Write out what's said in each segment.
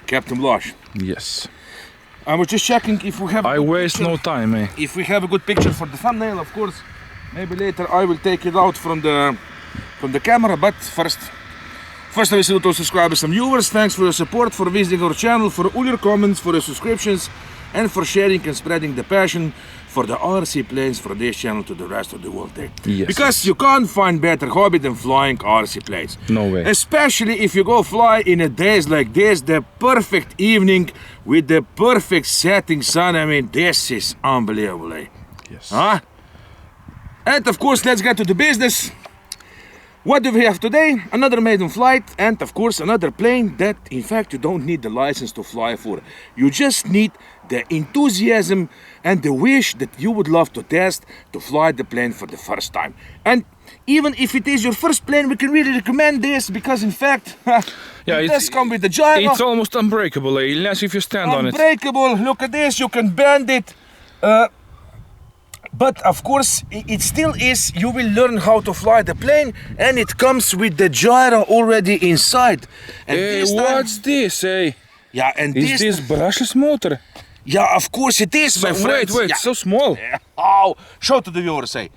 Captain Blush. Yes. I was just checking if we have. I waste no time, eh? If we have a good picture for the thumbnail, of course. Maybe later I will take it out from the camera. But first I will salute all subscribers and viewers. Thanks for your support, for visiting our channel, for all your comments, for your subscriptions, and for sharing and spreading the passion for the RC planes for this channel to the rest of the world. Yes. Because you can't find better hobby than flying RC planes. No way. Especially if you go fly in a days like this, the perfect evening with the perfect setting sun. I mean, this is unbelievable, eh? Yes. Huh? And of course, let's get to the business. What do we have today? Another maiden flight, and of course another plane that in fact you don't need the license to fly for. You just need the enthusiasm and the wish that you would love to test to fly the plane for the first time. And even if it is your first plane, we can really recommend this because in fact it does come with the gyro. It's almost unbreakable, eh? Unless if you stand on it. Unbreakable, look at this, you can bend it. But of course, it still is, you will learn how to fly the plane, and it comes with the gyro already inside. And hey, what's this, eh? Yeah, and is this brushless motor? Yeah, of course it is, my friend. Wait, yeah. so small. Oh, show to the viewers, eh?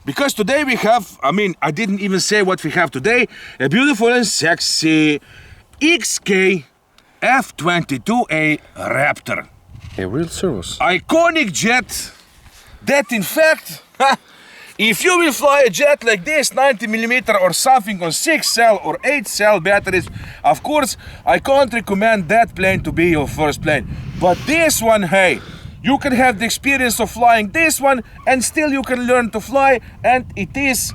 Because today we have, I mean, I didn't even say what we have today, a beautiful and sexy XK F22 Raptor. A real service. Iconic jet. That in fact, if you will fly a jet like this, 90mm or something on 6 cell or 8 cell batteries, of course, I can't recommend that plane to be your first plane. But this one, hey, you can have the experience of flying this one and still you can learn to fly, and it is,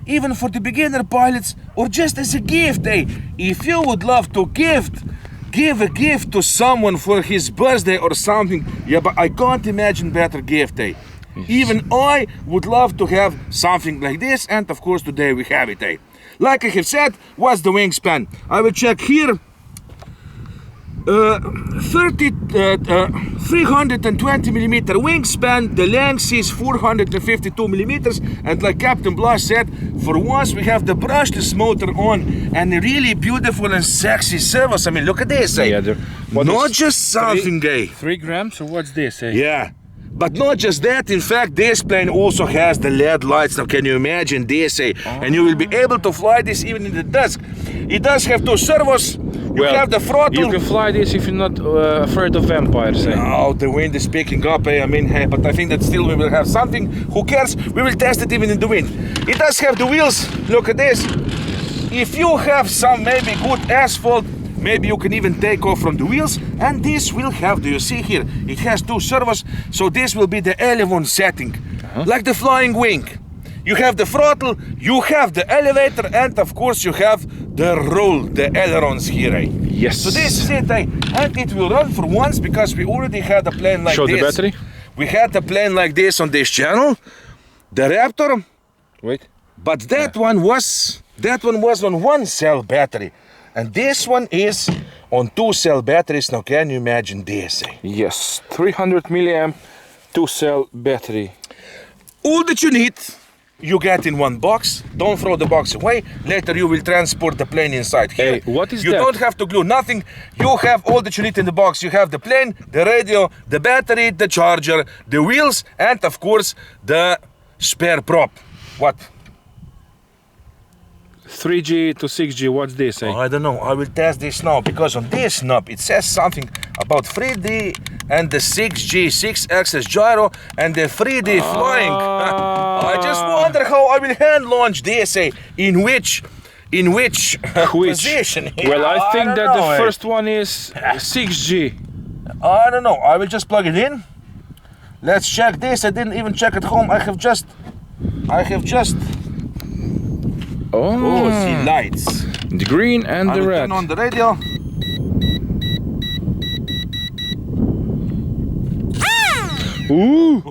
even for the beginner pilots or just as a gift, hey, if you would love to give a gift to someone for his birthday or something, yeah, but I can't imagine better gift, eh? Yes. Even I would love to have something like this, and of course today we have it, eh? Like I have said, what's the wingspan? I will check here. 320mm wingspan, the length is 452mm, and like Captain Blush said, for once we have the brushless motor on and a really beautiful and sexy service. I mean, look at this, eh? Yeah, not just something, eh? 3 grams, or what's this, eh? Yeah. But not just that, in fact, this plane also has the LED lights. Now, can you imagine this, eh? And you will be able to fly this even in the dusk. It does have 2 servos. You have the throttle. You can fly this if you're not afraid of vampires, eh? Oh, the wind is picking up, eh? I mean, hey, but I think that still we will have something. Who cares? We will test it even in the wind. It does have the wheels. Look at this. If you have some maybe good asphalt, maybe you can even take off from the wheels, and this will have, do you see here, it has 2 servos, so this will be the elevon setting, like the flying wing. You have the throttle, you have the elevator, and of course you have the roll, the ailerons here, eh? Yes. So this is it, eh? And it will run for once because we already had a plane like Show this. the battery. We had a plane like this on this channel, the Raptor. Wait. But that one was on 1 cell battery. And this one is on 2 cell batteries. Now can you imagine this, eh? Yes, 300 milliamp 2 cell battery. All that you need, you get in one box. Don't throw the box away. Later you will transport the plane inside here. Hey, what is you that? Don't have to glue nothing. You have all that you need in the box. You have the plane, the radio, the battery, the charger, the wheels, and of course the spare prop. What? 3G to 6G, what's this, eh? Oh, I don't know, I will test this now, because on this knob it says something about 3D and the 6G, 6-axis gyro and the 3D flying. I just wonder how I will hand launch this, eh? In which position? Well, I think that know, the first one is 6G. I don't know, I will just plug it in. Let's check this. I didn't even check at home. I have just Oh, see lights. The green and the red. Turn on the radio. Ooh!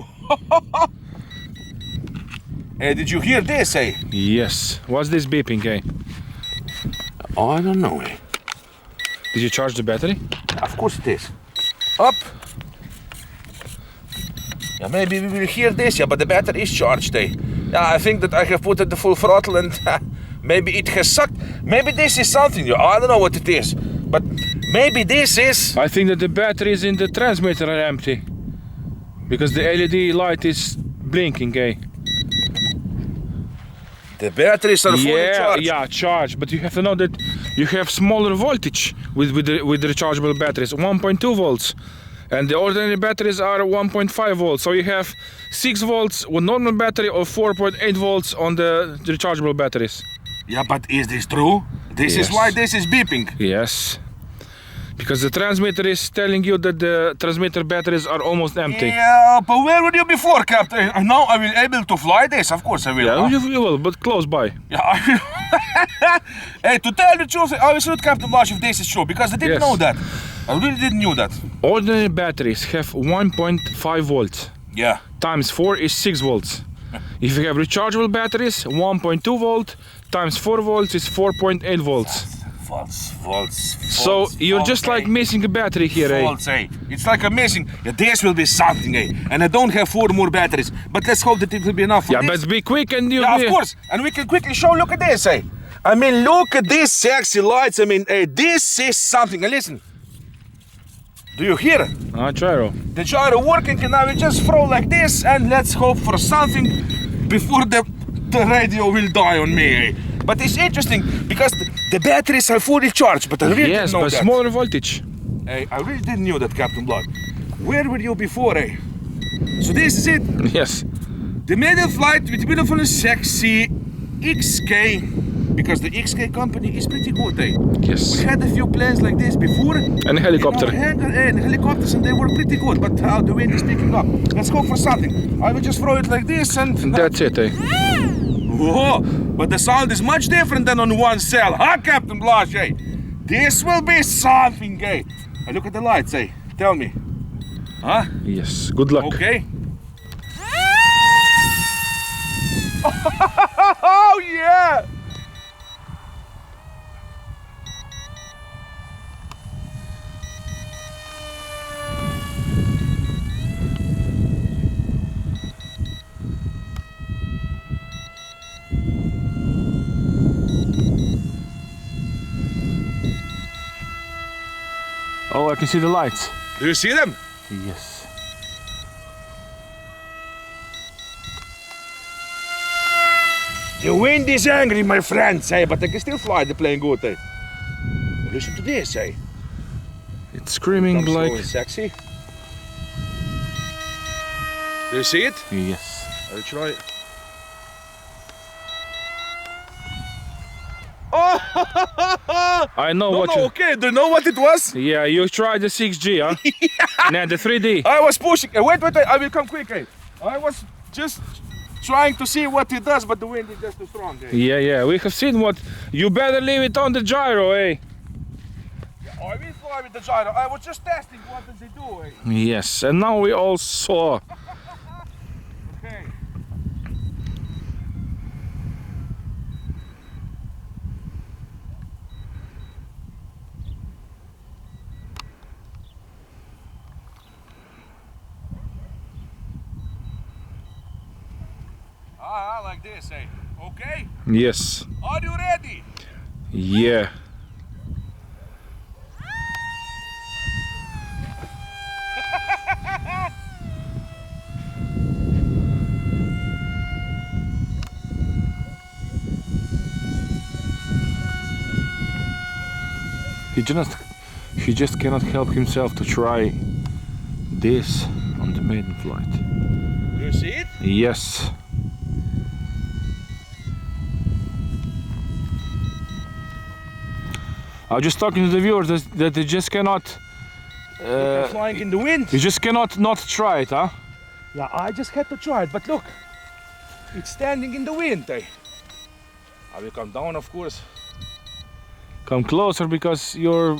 Hey, did you hear this, eh? Yes. What's this beeping, eh? Oh, I don't know, eh? Did you charge the battery? Of course it is. Up. Yeah, maybe we will hear this, yeah, but the battery is charged, eh? Yeah, I think that I have put it the full throttle and maybe it has sucked. Maybe this is something, I don't know what it is. But Maybe this is... I think that the batteries in the transmitter are empty. Because the LED light is blinking, eh? The batteries are fully charged. Yeah, charged. But you have to know that you have smaller voltage with the rechargeable batteries, 1.2 volts. And the ordinary batteries are 1.5 volts. So you have 6 volts with normal battery or 4.8 volts on the rechargeable batteries. Yeah, but is this true? This is why this is beeping. Yes. Because the transmitter is telling you that the transmitter batteries are almost empty. Yeah, but where were you before, Captain? Now I will able to fly this, of course I will. Yeah, Huh? you will, but close by. Yeah, I will. Hey, to tell the truth, I will shoot Captain Blush if this is true, because I didn't know that. I really didn't know that. Ordinary batteries have 1.5 volts. Yeah. Times 4 is 6 volts. If you have rechargeable batteries, 1.2 volt times 4 volts is 4.8 volts. Volts. So you're just like missing a battery here, eh? Volts, eh? It's like a missing. Yeah, this will be something, eh? And I don't have 4 more batteries, but let's hope that it will be enough for Yeah, this. but be quick and you. Yeah, of course. And we can quickly show. Look at this, eh? I mean, look at these sexy lights. I mean, this is something. And listen. Do you hear it? Gyro. The gyro working, and I will just throw like this, and let's hope for something before the radio will die on me, eh? But it's interesting because the batteries are fully charged, but I really didn't know but that. smaller voltage. Hey, I really didn't know that, Captain Blood. Where were you before, eh? So this is it. Yes. The maiden flight with beautiful and sexy XK, because the XK company is pretty good, eh? Yes. We had a few planes like this before. And a helicopter. And helicopters, and they were pretty good, but how the wind is picking up. Let's go for something. I will just throw it like this and... That's it, eh? Whoa, but the sound is much different than on one cell, huh, Captain Blush, eh? This will be something, eh? And look at the lights, eh? Tell me. Huh? Yes. Good luck. Okay. Oh, yeah! Oh, I can see the lights. Do you see them? Yes. The wind is angry, my friends, eh? But I can still fly the plane good, eh? Listen to this, eh? It's screaming Comes slow like... and sexy. Do you see it? Yes. I'll try it. Oh! I know No, what no, you... okay, do you know what it was? Yeah, you tried the 6G, huh? Nah, the 3D. I was pushing. Wait, I will come quick, eh? I was just trying to see what it does, but the wind is just too strong, eh? Yeah, we have seen what... You better leave it on the gyro, eh? Yeah, I will fly with the gyro. I was just testing what does it do, eh? Yes, and now we all saw. Okay. I like this, eh? Okay? Yes. Are you ready? Yeah. He just cannot help himself to try this on the maiden flight. Do you see it? Yes. I was just talking to the viewers that they just cannot. Flying in the wind. You just cannot not try it, huh? Yeah, I just had to try it, but look, it's standing in the wind, eh? I will come down, of course. Come closer because you're...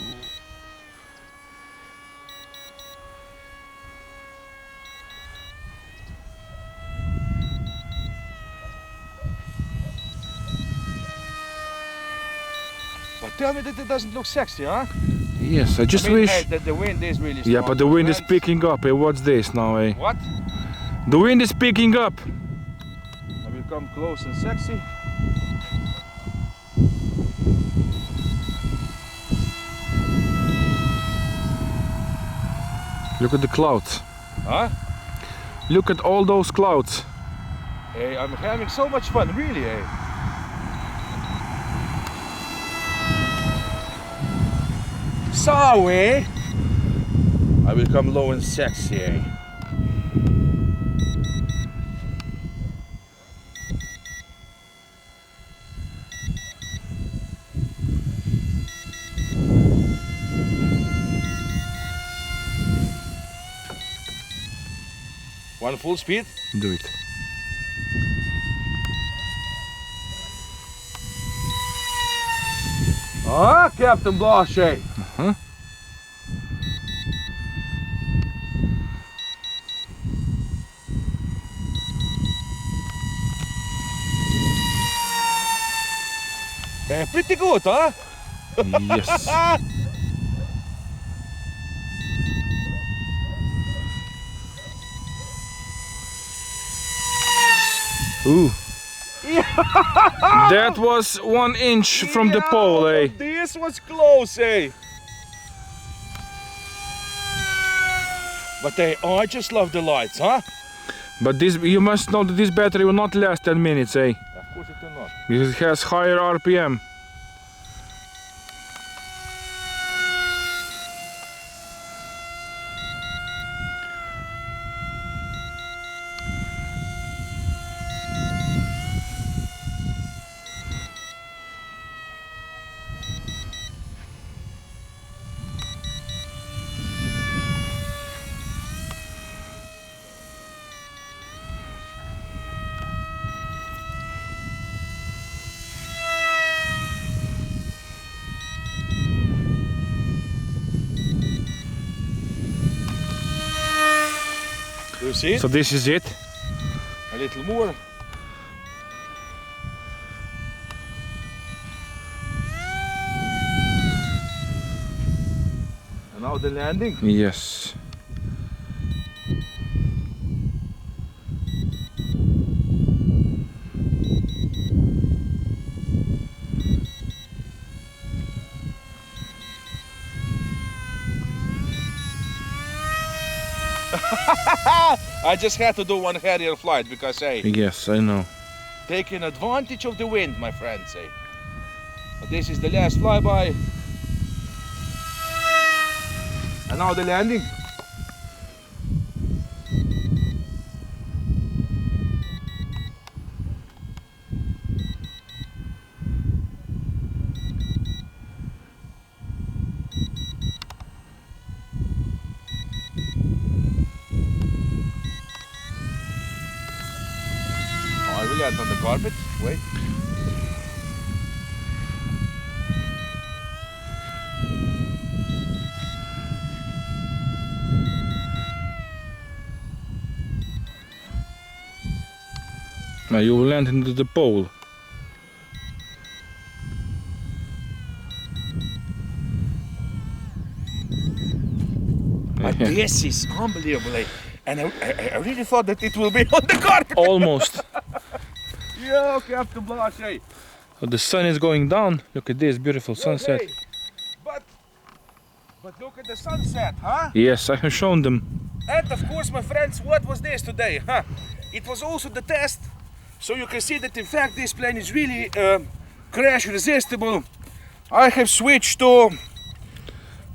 But tell me that it doesn't look sexy, huh? Yes, I just I mean, wish... hey, that the wind is really strong. Yeah, but the wind is friends. picking up, eh? What's this now, eh? What? The wind is picking up. I will come close and sexy. Look at the clouds. Huh? Look at all those clouds. Hey, I'm having so much fun, really, hey. So, eh? I will come low and sexy, eh? One full speed? Do it. Ah, Captain Blanchet. Huh? Pretty good, huh? Yes. Ooh. That was 1 inch from the pole, eh? This was close, eh? But hey, oh, I just love the lights, huh? But this, you must know that this battery will not last 10 minutes, eh? Of course it will not. Because it has higher RPM. Do you see it? So this is it. A little more. And now the landing. Yes. I just had to do one Harrier flight because, hey, Yes, I know. taking advantage of the wind, my friends, hey. But this is the last flyby. And now the landing. I will land on the carpet. Wait. Now you will land into the pole. But this is unbelievable, eh? And I really thought that it will be on the carpet. Almost. Yo, Captain Blanchet. So the sun is going down. Look at this beautiful sunset. Hey, but look at the sunset, huh? Yes, I have shown them. And of course, my friends, what was this today, huh? It was also the test. So you can see that in fact this plane is really crash resistible. I have switched to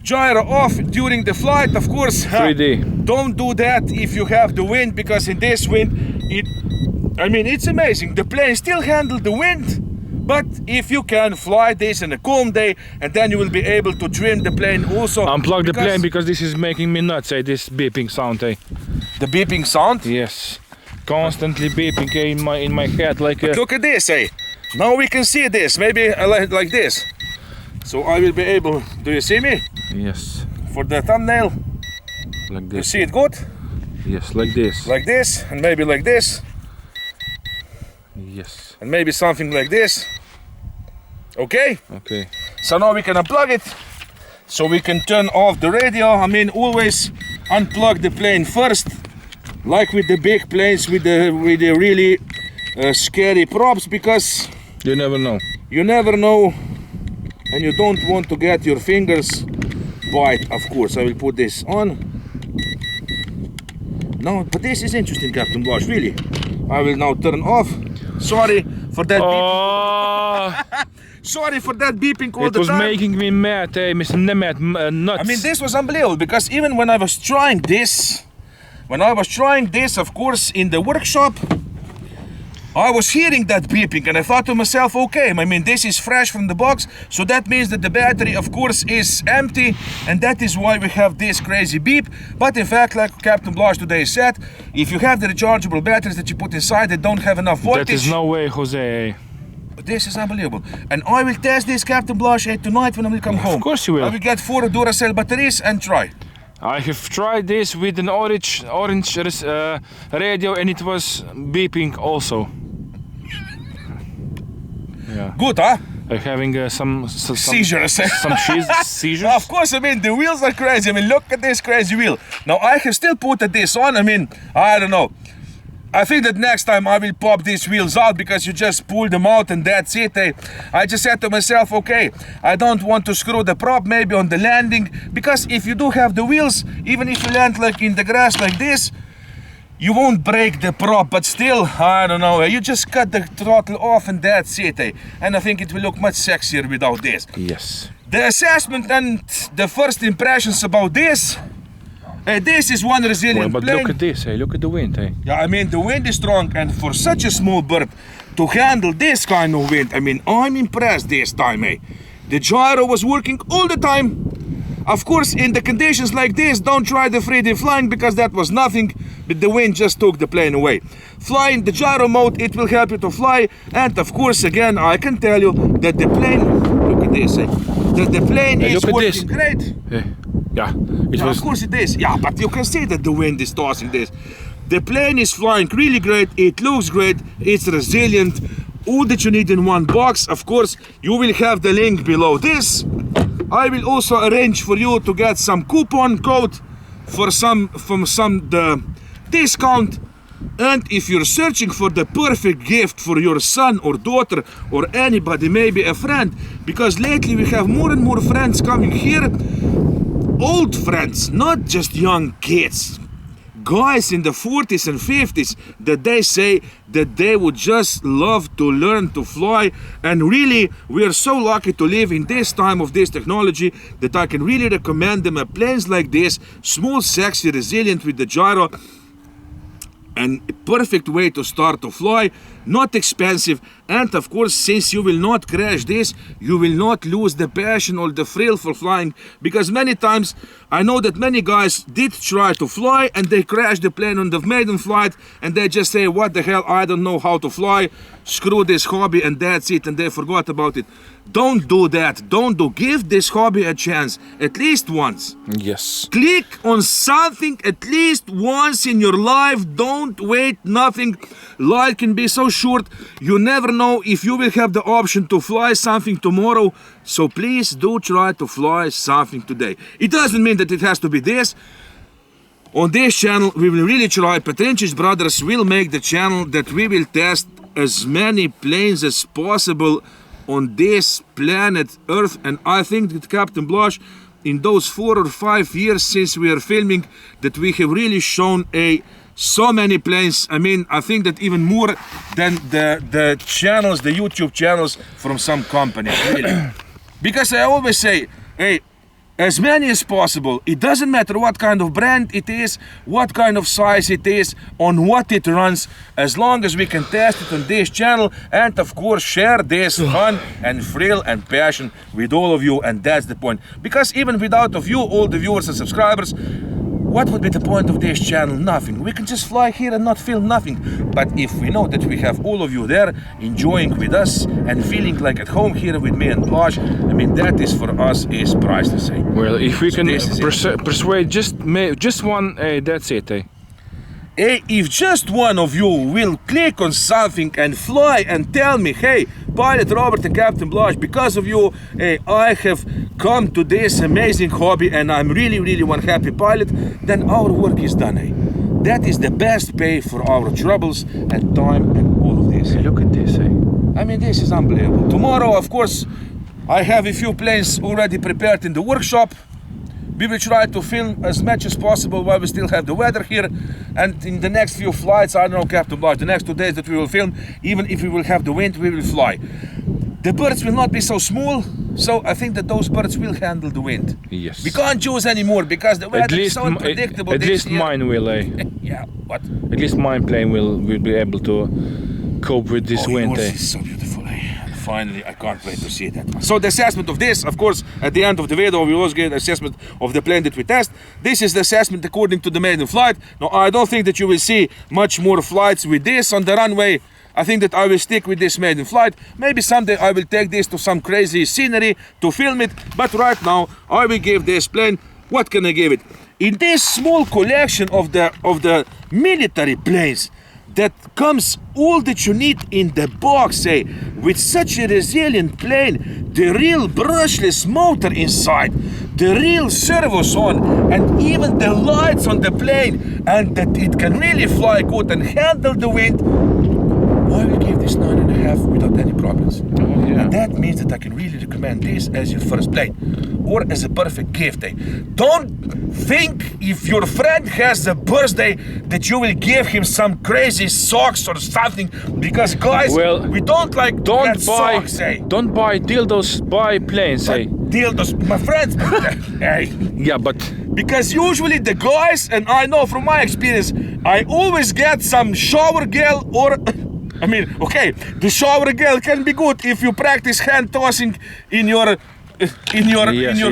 gyro off during the flight, of course. 3D. Don't do that if you have the wind, because in this wind, it's amazing. The plane still handles the wind. But if you can fly this in a calm day, and then you will be able to trim the plane also. Unplug the plane because this is making me nuts, eh? This beeping sound, eh? The beeping sound? Yes. Constantly beeping, eh? in my head like a... Look at this, eh? Now we can see this, maybe like this. So I will be able, do you see me? Yes. For the thumbnail, Like you this. see it good? Yes, like this. Like this, and maybe like this, Yes. and maybe something like this. Okay? Okay. So now we can unplug it, so we can turn off the radio. Always unplug the plane first, like with the big planes with the really scary props, because You never know. you never know, and you don't want to get your fingers bite. Of course, I will put this on. No, but this is interesting, Captain Blush, really. I will now turn off. Sorry for that beeping. Sorry for that beeping all the time. It was making me mad, Mr. Nemad, nuts. I mean, this was unbelievable, because even when I was trying this, of course, in the workshop, I was hearing that beeping and I thought to myself, okay, I mean, this is fresh from the box, so that means that the battery, of course, is empty, and that is why we have this crazy beep. But in fact, like Captain Blush today said, if you have the rechargeable batteries that you put inside, they don't have enough voltage. That is no way, Jose. This is unbelievable. And I will test this, Captain Blush, tonight when I will come home. Of course you will. I will get 4 Duracell batteries and try. I have tried this with an orange radio, and it was beeping also. Yeah. Good, huh? I'm having some seizures. Some seizures. Of course, I mean, the wheels are crazy. I mean, look at this crazy wheel. Now, I have still put this on. I mean, I don't know. I think that next time I will pop these wheels out, because you just pull them out and that's it. I just said to myself, okay, I don't want to screw the prop maybe on the landing, because if you do have the wheels, even if you land like in the grass like this, you won't break the prop, but still, I don't know, you just cut the throttle off and that's it. And I think it will look much sexier without this. Yes. The assessment and the first impressions about this. This is one resilient but plane. Look at this, look at the wind. Yeah, I mean, the wind is strong, and for such a small bird to handle this kind of wind, I mean, I'm impressed this time. The gyro was working all the time. Of course, in the conditions like this, don't try the 3D flying, because that was nothing, but the wind just took the plane away. Flying the gyro mode, it will help you to fly, and of course, again, I can tell you that the plane, look at this, that the plane is working great. Yeah, of course it is. Yeah, but you can see that the wind is tossing this. The plane is flying really great. It looks great. It's resilient. All that you need in one box. Of course, you will have the link below this. I will also arrange for you to get some coupon code for some discount. And if you're searching for the perfect gift for your son or daughter or anybody, maybe a friend, because lately we have more and more friends coming here. Old friends, not just young kids, guys in the 40s and 50s, that they say that they would just love to learn to fly. And really, we are so lucky to live in this time of this technology that I can really recommend them planes like this, small, sexy, resilient with the gyro, and a perfect way to start to fly, not expensive, and of course, since you will not crash this, you will not lose the passion or the thrill for flying, because many times I know that many guys did try to fly and they crashed the plane on the maiden flight, and they just say, what the hell, I don't know how to fly, screw this hobby, and that's it, and they forgot about it. Don't do that. Give this hobby a chance, at least once. Yes. Click on something at least once in your life. Don't wait nothing. Life can be so short. You never know if you will have the option to fly something tomorrow. So please do try to fly something today. It doesn't mean that it has to be this. On this channel, we will really try. Petrincic brothers will make the channel that we will test as many planes as possible on this planet Earth. And I think that Captain Blush, in those 4 or 5 years since we are filming, that we have really shown so many planes. I mean, I think that even more than the channels, the YouTube channels from some companies, really. Because I always say, hey, as many as possible. It doesn't matter what kind of brand it is, what kind of size it is, on what it runs, as long as we can test it on this channel, and of course share this fun and thrill and passion with all of you. And that's the point, because even without of you, all the viewers and subscribers, what would be the point of this channel? Nothing. We can just fly here and not film nothing. But if we know that we have all of you there enjoying with us and feeling like at home here with me and Blush, I mean, that is for us is priceless. Well, if we can persuade just one, that's it. If just one of you will click on something and fly and tell me, hey, Pilot Robert and Captain Blush, because of you, I have come to this amazing hobby and I'm really one happy pilot, then our work is done. That is the best pay for our troubles and time and all of this. Hey, look at this. I mean, this is unbelievable. Tomorrow, of course, I have a few planes already prepared in the workshop. We will try to film as much as possible while we still have the weather here. And in the next few flights, I don't know, Captain Blanche, the next 2 days that we will film, even if we will have the wind, we will fly. The birds will not be so small, so I think that those birds will handle the wind. Yes. We can't choose anymore because the weather is so unpredictable. At least mine will, Yeah, what? At least mine plane will be able to cope with this wind. Yours is so beautiful, Finally, I can't wait to see that. So the assessment of this, of course, at the end of the video, we also get assessment of the plane that we test. This is the assessment according to the maiden flight. Now, I don't think that you will see much more flights with this on the runway. I think that I will stick with this maiden flight. Maybe someday I will take this to some crazy scenery to film it. But right now, I will give this plane, what can I give it? In this small collection of the military planes, that comes all that you need in the box, with such a resilient plane, the real brushless motor inside, the real servos on, and even the lights on the plane, and that it can really fly good and handle the wind. I will give this 9.5 without any problems. Oh, yeah. And that means that I can really recommend this as your first plane, or as a perfect gift. Don't think if your friend has a birthday that you will give him some crazy socks or something, because guys, well, we don't like socks. Don't buy dildos, buy planes. Dildos, my friends. Yeah, but because usually the guys, and I know from my experience, I always get some shower gel or. I mean, okay, the shower gel can be good if you practice hand tossing in your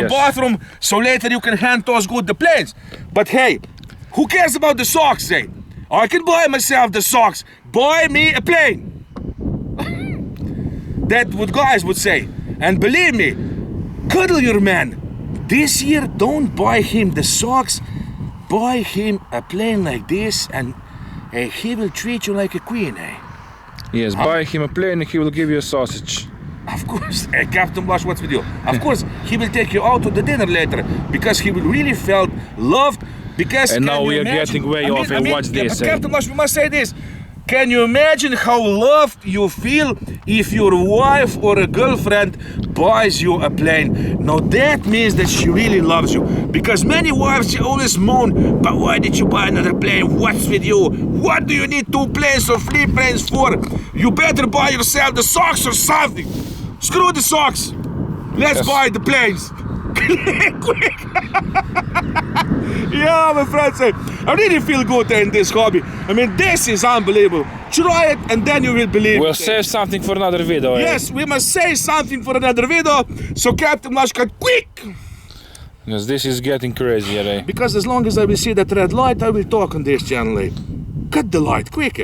bathroom, so later you can hand toss good the planes. But hey, who cares about the socks, I can buy myself the socks. Buy me a plane. That's what guys would say. And believe me, cuddle your man. This year, don't buy him the socks. Buy him a plane like this, and he will treat you like a queen, Yes, buy him a plane and he will give you a sausage. Of course, Captain Blush, what's with you? Of course, he will take you out to the dinner later because he will really felt loved. Because and now we are getting way off. And watch this. But Captain Blush, we must say this. Can you imagine how loved you feel if your wife or a girlfriend buys you a plane? Now that means that she really loves you. Because many wives, they always moan, but why did you buy another plane? What's with you? What do you need 2 planes or 3 planes for? You better buy yourself the socks or something. Screw the socks. Let's buy the planes. Quick. Yeah, my friends, I really feel good in this hobby. I mean, this is unbelievable. Try it and then you will believe. We'll save something for another video. Yes, we must save something for another video. So Captain Lashka, quick! Because this is getting crazy, Because as long as I will see that red light, I will talk on this channel. Cut the light, quick,